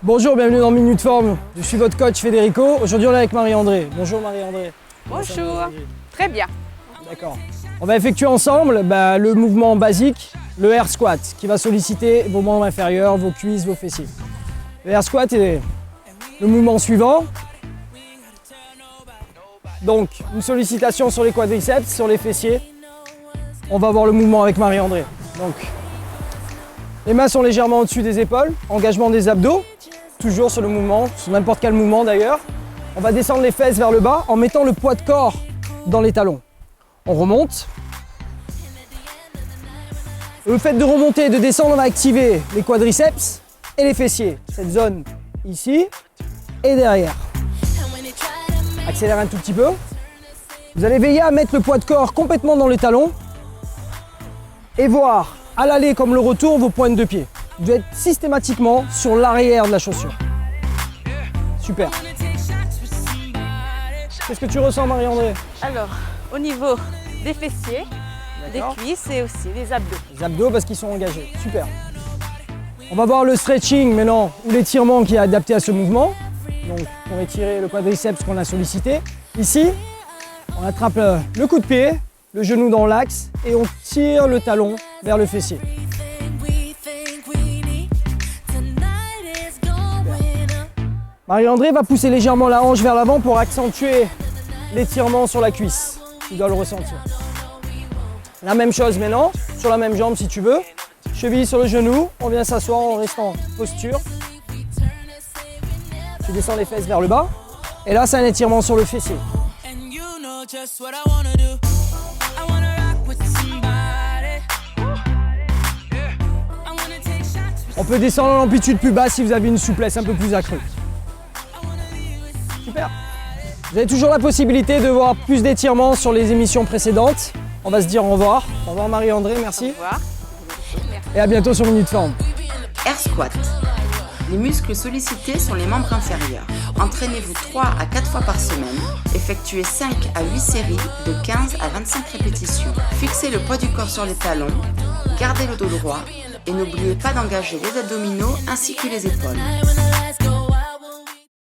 Bonjour, bienvenue dans Minute Forme. Je suis votre coach Federico. Aujourd'hui, on est avec Marie-André. Bonjour Marie-André. Bonjour. Très bien. D'accord. On va effectuer ensemble le mouvement basique, le air squat, qui va solliciter vos membres inférieurs, vos cuisses, vos fessiers. Le air squat est le mouvement suivant. Donc, une sollicitation sur les quadriceps, sur les fessiers. On va voir le mouvement avec Marie-André. Donc, les mains sont légèrement au-dessus des épaules, engagement des abdos, toujours sur le mouvement, sur n'importe quel mouvement d'ailleurs. On va descendre les fesses vers le bas en mettant le poids de corps dans les talons. On remonte. Le fait de remonter et de descendre, on va activer les quadriceps et les fessiers. Cette zone ici et derrière. Accélère un tout petit peu. Vous allez veiller à mettre le poids de corps complètement dans les talons et voir à l'aller comme le retour vos pointes de pied. Vous devez être systématiquement sur l'arrière de la chaussure. Super. Qu'est-ce que tu ressens, Marie-André? Alors, au niveau des fessiers, des cuisses et aussi des abdos. Les abdos parce qu'ils sont engagés. Super. On va voir le stretching maintenant ou l'étirement qui est adapté à ce mouvement. Donc, pour étirer le quadriceps qu'on a sollicité. Ici, on attrape le coup de pied, le genou dans l'axe et on tire le talon vers le fessier. Marie-André va pousser légèrement la hanche vers l'avant pour accentuer l'étirement sur la cuisse. Tu dois le ressentir. La même chose maintenant, sur la même jambe si tu veux. Cheville sur le genou, on vient s'asseoir en restant en posture. Tu descends les fesses vers le bas. Et là, c'est un étirement sur le fessier. On peut descendre en amplitude plus basse si vous avez une souplesse un peu plus accrue. Super. Vous avez toujours la possibilité de voir plus d'étirements sur les émissions précédentes. On va se dire au revoir. Au revoir Marie-André, merci. Au revoir. Et à bientôt sur Minute Forme. Air squat. Les muscles sollicités sont les membres inférieurs. Entraînez-vous 3 à 4 fois par semaine. Effectuez 5 à 8 séries de 15 à 25 répétitions. Fixez le poids du corps sur les talons. Gardez le dos droit. Et n'oubliez pas d'engager les abdominaux ainsi que les épaules.